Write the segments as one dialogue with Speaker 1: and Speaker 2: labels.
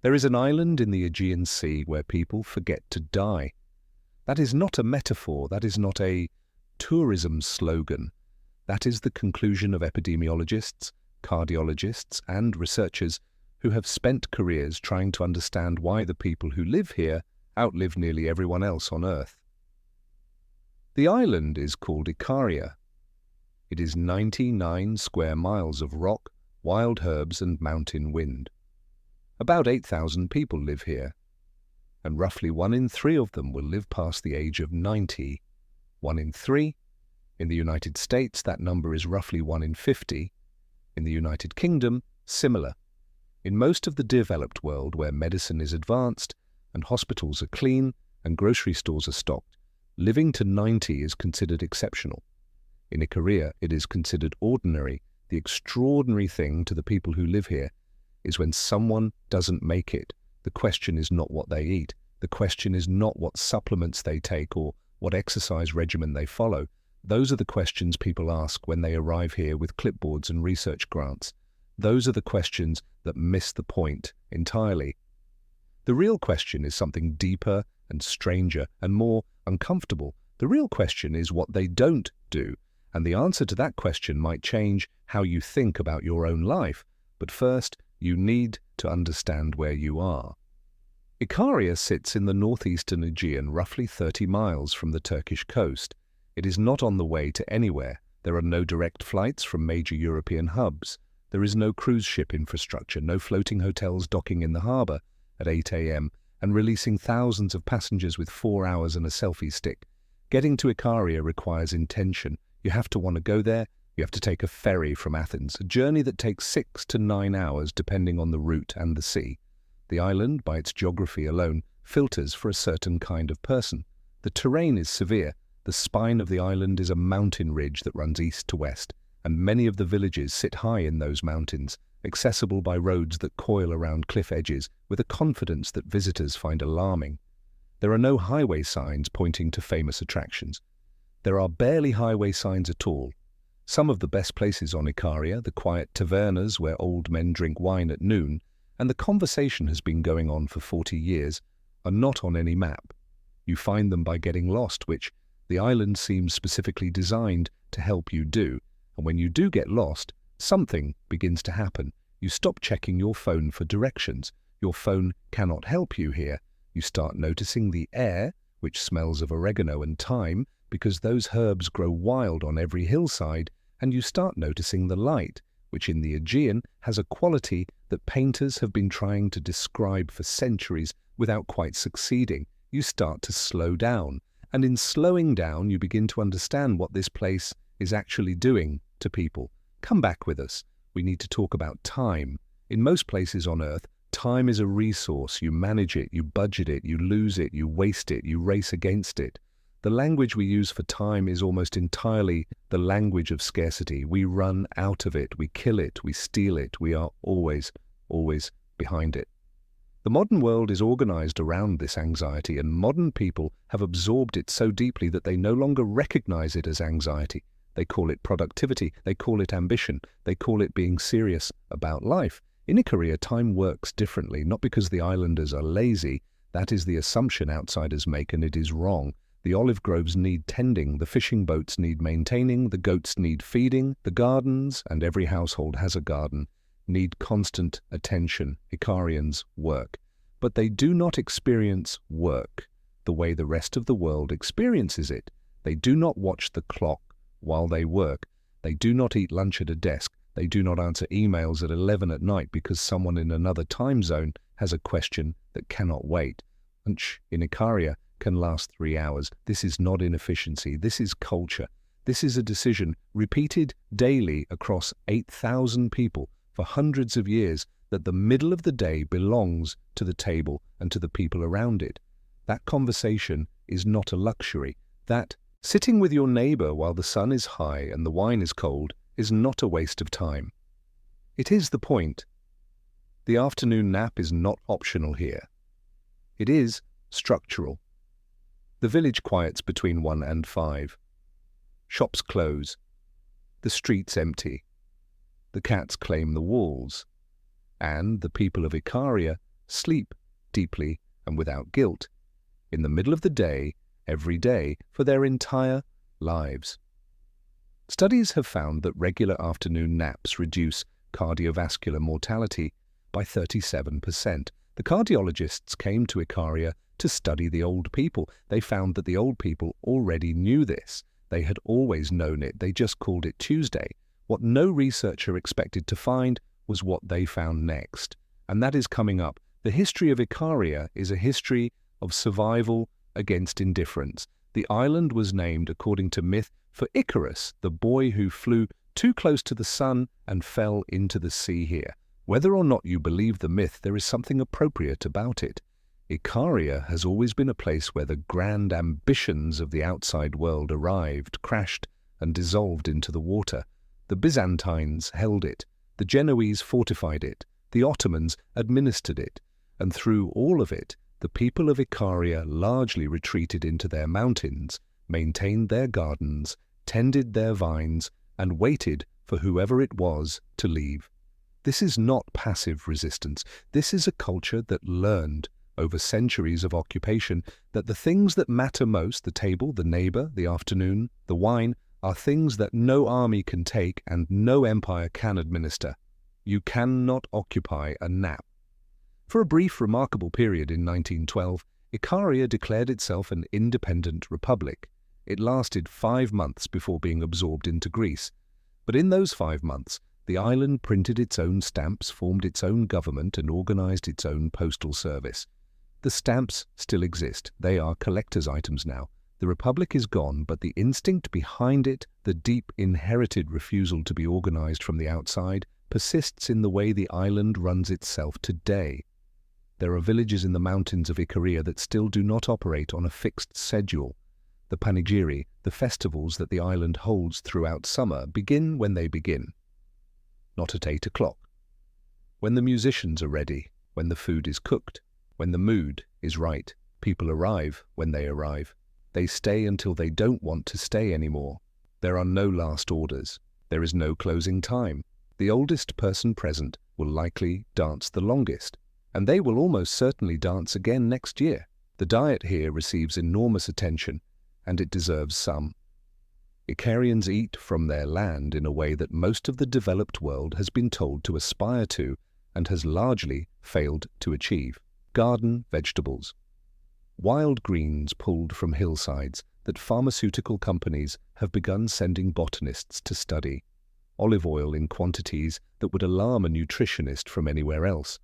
Speaker 1: There is an island in the Aegean Sea where people forget to die. That is not a metaphor, that is not a tourism slogan. That is the conclusion of epidemiologists, cardiologists, and researchers who have spent careers trying to understand why the people who live here outlive nearly everyone else on Earth. The island is called Ikaria. It is 99 square miles of rock, wild herbs, and mountain wind. About 8,000 people live here, and roughly 1 in 3 of them will live past the age of 90. 1 in 3. In the United States, that number is roughly 1 in 50. In the United Kingdom, similar. In most of the developed world where medicine is advanced and hospitals are clean and grocery stores are stocked, living to 90 is considered exceptional. In Ikaria, it is considered ordinary. The extraordinary thing to the people who live here is when someone doesn't make it. The question is not what they eat. The question is not what supplements they take or what exercise regimen they follow. Those are the questions people ask when they arrive here with clipboards and research grants. Those are the questions that miss the point entirely. The real question is something deeper and stranger and more uncomfortable. The real question is what they don't do, and the answer to that question might change how you think about your own life. But first, you need to understand where you are. Ikaria sits in the northeastern Aegean, roughly 30 miles from the Turkish coast. It is not on the way to anywhere. There are no direct flights from major European hubs. There is no cruise ship infrastructure, no floating hotels docking in the harbour at 8 a.m. and releasing thousands of passengers with 4 hours and a selfie stick. Getting to Ikaria requires intention. You have to want to go there. You have to take a ferry from Athens, a journey that takes 6 to 9 hours depending on the route and the sea. The island, by its geography alone, filters for a certain kind of person. The terrain is severe. The spine of the island is a mountain ridge that runs east to west, and many of the villages sit high in those mountains, accessible by roads that coil around cliff edges with a confidence that visitors find alarming. There are no highway signs pointing to famous attractions. There are barely highway signs at all. Some of the best places on Ikaria, the quiet tavernas where old men drink wine at noon, and the conversation has been going on for 40 years, are not on any map. You find them by getting lost, which the island seems specifically designed to help you do. And when you do get lost, something begins to happen. You stop checking your phone for directions. Your phone cannot help you here. You start noticing the air, which smells of oregano and thyme, because those herbs grow wild on every hillside, and you start noticing the light, which in the Aegean has a quality that painters have been trying to describe for centuries without quite succeeding. You start to slow down, and in slowing down you begin to understand what this place is actually doing to people. Come back with us. We need to talk about time. In most places on Earth, time is a resource. You manage it, you budget it, you lose it, you waste it, you race against it. The language we use for time is almost entirely the language of scarcity. We run out of it, we kill it, we steal it, we are always behind it. The modern world is organized around this anxiety, and modern people have absorbed it so deeply that they no longer recognize it as anxiety. They call it productivity, they call it ambition, they call it being serious about life. In Ikaria, time works differently, not because the islanders are lazy. That is the assumption outsiders make, and it is wrong. The olive groves need tending, the fishing boats need maintaining, the goats need feeding, the gardens, and every household has a garden, need constant attention. Icarians work. But they do not experience work the way the rest of the world experiences it. They do not watch the clock while they work. They do not eat lunch at a desk. They do not answer emails at 11 at night because someone in another time zone has a question that cannot wait. Lunch in Ikaria can last 3 hours. This is not inefficiency. This is culture. This is a decision repeated daily across 8,000 people for hundreds of years that the middle of the day belongs to the table and to the people around it. That conversation is not a luxury. That sitting with your neighbor while the sun is high and the wine is cold is not a waste of time. It is the point. The afternoon nap is not optional here. It is structural. The village quiets between 1 and 5. Shops close. The streets empty. The cats claim the walls. And the people of Ikaria sleep deeply and without guilt, in the middle of the day, every day, for their entire lives. Studies have found that regular afternoon naps reduce cardiovascular mortality by 37%. The cardiologists came to Ikaria to study the old people. They found that the old people already knew this. They had always known it. They just called it Tuesday. What no researcher expected to find was what they found next. And that is coming up. The history of Ikaria is a history of survival against indifference. The island was named, according to myth, for Icarus, the boy who flew too close to the sun and fell into the sea here. Whether or not you believe the myth, there is something appropriate about it. Ikaria has always been a place where the grand ambitions of the outside world arrived, crashed, and dissolved into the water. The Byzantines held it, the Genoese fortified it, the Ottomans administered it, and through all of it, the people of Ikaria largely retreated into their mountains, maintained their gardens, tended their vines, and waited for whoever it was to leave. This is not passive resistance. This is a culture that learned, over centuries of occupation, that the things that matter most, the table, the neighbor, the afternoon, the wine, are things that no army can take and no empire can administer. You cannot occupy a nap. For a brief, remarkable period in 1912, Ikaria declared itself an independent republic. It lasted 5 months before being absorbed into Greece. But in those 5 months, the island printed its own stamps, formed its own government, and organized its own postal service. The stamps still exist. They are collector's items now. The republic is gone, but the instinct behind it, the deep inherited refusal to be organized from the outside, persists in the way the island runs itself today. There are villages in the mountains of Ikaria that still do not operate on a fixed schedule. The panegyri, the festivals that the island holds throughout summer, begin when they begin. Not at 8 o'clock. When the musicians are ready, when the food is cooked, when the mood is right. People arrive when they arrive. They stay until they don't want to stay anymore. There are no last orders. There is no closing time. The oldest person present will likely dance the longest, and they will almost certainly dance again next year. The diet here receives enormous attention, and it deserves some. Icarians eat from their land in a way that most of the developed world has been told to aspire to and has largely failed to achieve. Garden vegetables. Wild greens pulled from hillsides that pharmaceutical companies have begun sending botanists to study. Olive oil in quantities that would alarm a nutritionist from anywhere else.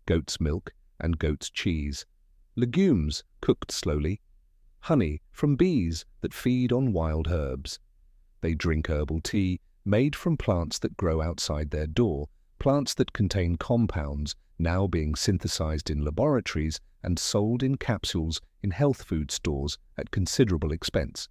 Speaker 1: Goat's milk and goat's cheese. Legumes cooked slowly. Honey from bees that feed on wild herbs. They drink herbal tea made from plants that grow outside their door, plants that contain compounds now being synthesized in laboratories and sold in capsules in health food stores at considerable expense.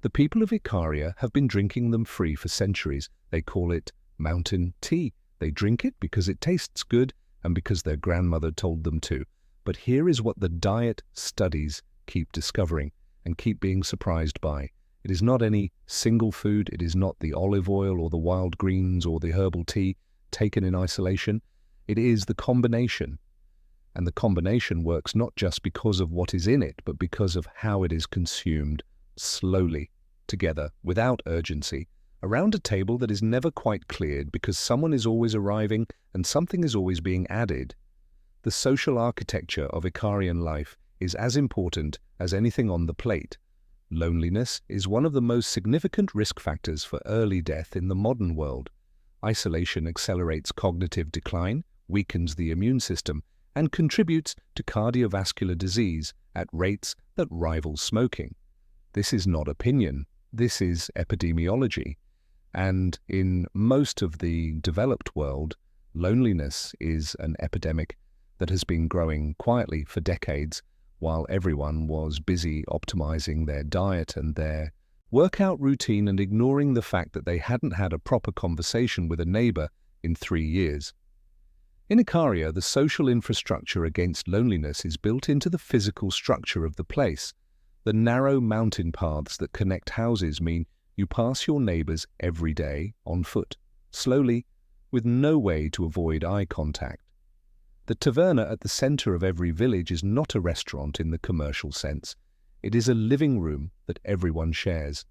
Speaker 1: The people of Ikaria have been drinking them free for centuries. They call it mountain tea. They drink it because it tastes good and because their grandmother told them to. But here is what the diet studies keep discovering and keep being surprised by. It is not any single food. It is not the olive oil or the wild greens or the herbal tea taken in isolation. It is the combination. And the combination works not just because of what is in it, but because of how it is consumed, slowly, together, without urgency, around a table that is never quite cleared because someone is always arriving and something is always being added. The social architecture of Icarian life is as important as anything on the plate. Loneliness is one of the most significant risk factors for early death in the modern world. Isolation accelerates cognitive decline, weakens the immune system, and contributes to cardiovascular disease at rates that rival smoking. This is not opinion. This is epidemiology. And in most of the developed world, loneliness is an epidemic that has been growing quietly for decades, while everyone was busy optimizing their diet and their workout routine and ignoring the fact that they hadn't had a proper conversation with a neighbor in 3 years. In Ikaria, the social infrastructure against loneliness is built into the physical structure of the place. The narrow mountain paths that connect houses mean you pass your neighbors every day on foot, slowly, with no way to avoid eye contact. The taverna at the center of every village is not a restaurant in the commercial sense. It is a living room that everyone shares.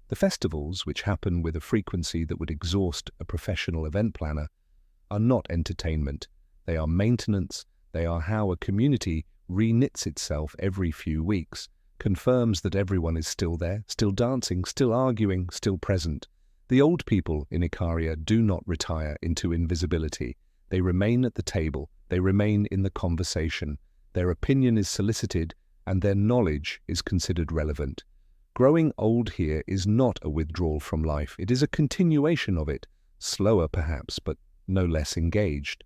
Speaker 1: The festivals, which happen with a frequency that would exhaust a professional event planner, are not entertainment. They are maintenance. They are how a community reknits itself every few weeks, confirms that everyone is still there, still dancing, still arguing, still present. The old people in Ikaria do not retire into invisibility. They remain at the table. They remain in the conversation. Their opinion is solicited, and their knowledge is considered relevant. Growing old here is not a withdrawal from life. It is a continuation of it, slower perhaps, but no less engaged.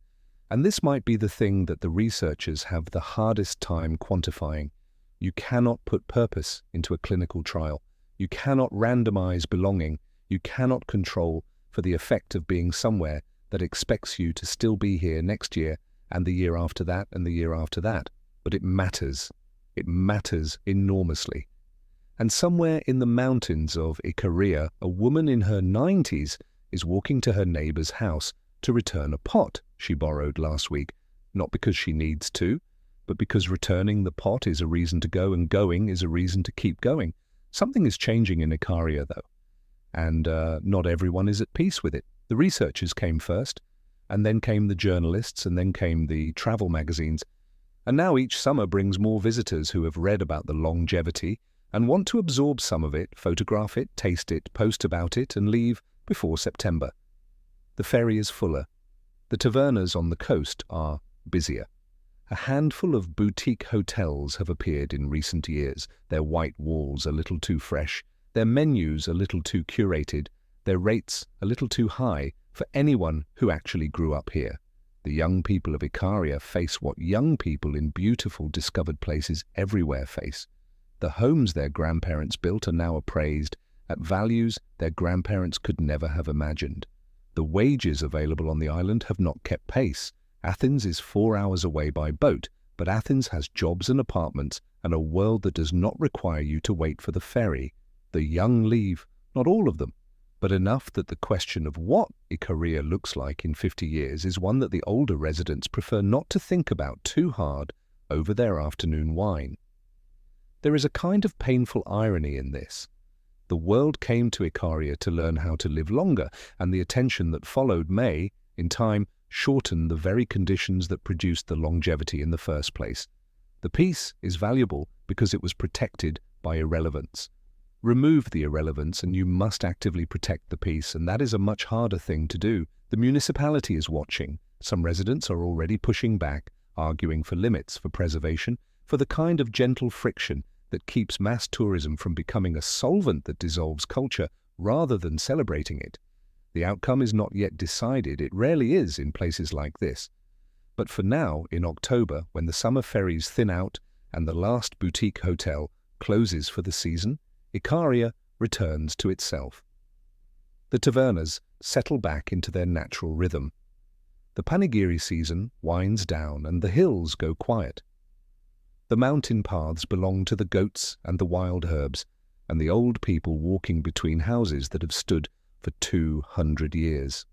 Speaker 1: And this might be the thing that the researchers have the hardest time quantifying. You cannot put purpose into a clinical trial. You cannot randomize belonging. You cannot control for the effect of being somewhere that expects you to still be here next year and the year after that and the year after that. But it matters. It matters enormously. And somewhere in the mountains of Ikaria, a woman in her 90s is walking to her neighbor's house to return a pot she borrowed last week, not because she needs to, but because returning the pot is a reason to go and going is a reason to keep going. Something is changing in Ikaria, though, and not everyone is at peace with it. The researchers came first, and then came the journalists, and then came the travel magazines. And now each summer brings more visitors who have read about the longevity and want to absorb some of it, photograph it, taste it, post about it, and leave before September. The ferry is fuller. The tavernas on the coast are busier. A handful of boutique hotels have appeared in recent years, their white walls a little too fresh, their menus a little too curated, their rates a little too high for anyone who actually grew up here. The young people of Ikaria face what young people in beautiful discovered places everywhere face. The homes their grandparents built are now appraised at values their grandparents could never have imagined. The wages available on the island have not kept pace. Athens is 4 hours away by boat, but Athens has jobs and apartments and a world that does not require you to wait for the ferry. The young leave, not all of them, but enough that the question of what Ikaria looks like in 50 years is one that the older residents prefer not to think about too hard over their afternoon wine. There is a kind of painful irony in this. The world came to Ikaria to learn how to live longer, and the attention that followed may, in time, shorten the very conditions that produced the longevity in the first place. The peace is valuable because it was protected by irrelevance. Remove the irrelevance and you must actively protect the peace, and that is a much harder thing to do. The municipality is watching. Some residents are already pushing back, arguing for limits, for preservation, for the kind of gentle friction that keeps mass tourism from becoming a solvent that dissolves culture rather than celebrating it. The outcome is not yet decided. It rarely is in places like this. But for now, in October, when the summer ferries thin out and the last boutique hotel closes for the season, Ikaria returns to itself. The tavernas settle back into their natural rhythm. The panegyri season winds down and the hills go quiet. The mountain paths belong to the goats and the wild herbs, and the old people walking between houses that have stood for 200 years.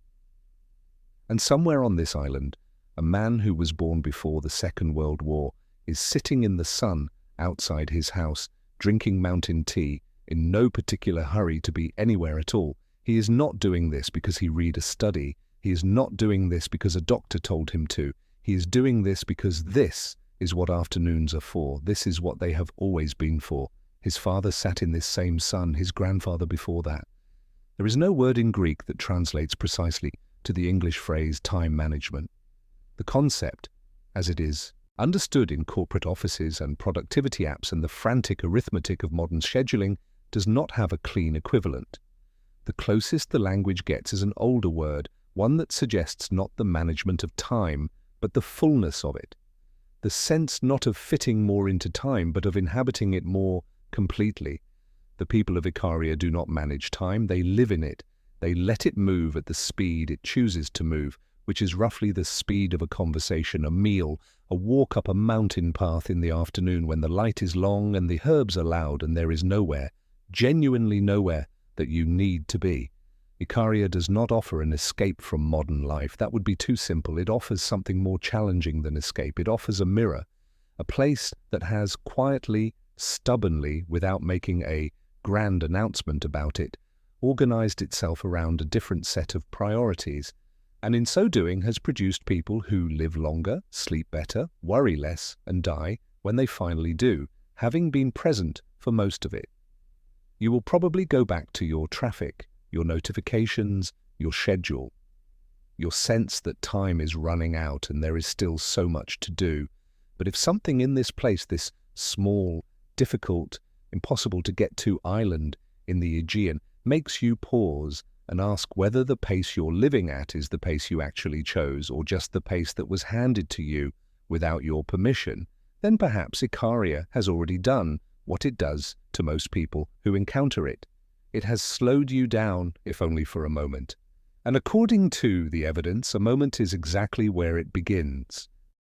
Speaker 1: And somewhere on this island, a man who was born before the Second World War is sitting in the sun outside his house, drinking mountain tea, in no particular hurry to be anywhere at all. He is not doing this because he read a study. He is not doing this because a doctor told him to. He is doing this because this is what afternoons are for. This is what they have always been for. His father sat in this same sun, his grandfather before that. There is no word in Greek that translates precisely to the English phrase time management. The concept, as it is understood in corporate offices and productivity apps and the frantic arithmetic of modern scheduling, does not have a clean equivalent. The closest the language gets is an older word, one that suggests not the management of time, but the fullness of it. The sense not of fitting more into time, but of inhabiting it more completely. The people of Ikaria do not manage time, they live in it. They let it move at the speed it chooses to move, which is roughly the speed of a conversation, a meal, a walk up a mountain path in the afternoon when the light is long and the herbs are loud and there is nowhere, genuinely nowhere, that you need to be. Ikaria does not offer an escape from modern life. That would be too simple. It offers something more challenging than escape. It offers a mirror, a place that has quietly, stubbornly, without making a grand announcement about it, organized itself around a different set of priorities, and in so doing has produced people who live longer, sleep better, worry less, and die when they finally do, having been present for most of it. You will probably go back to your traffic, your notifications, your schedule, your sense that time is running out and there is still so much to do. But if something in this place, this small, difficult, impossible to get to island in the Aegean, makes you pause and ask whether the pace you're living at is the pace you actually chose or just the pace that was handed to you without your permission, then perhaps Ikaria has already done what it does to most people who encounter it. It has slowed you down, if only for a moment. And according to the evidence, a moment is exactly where it begins.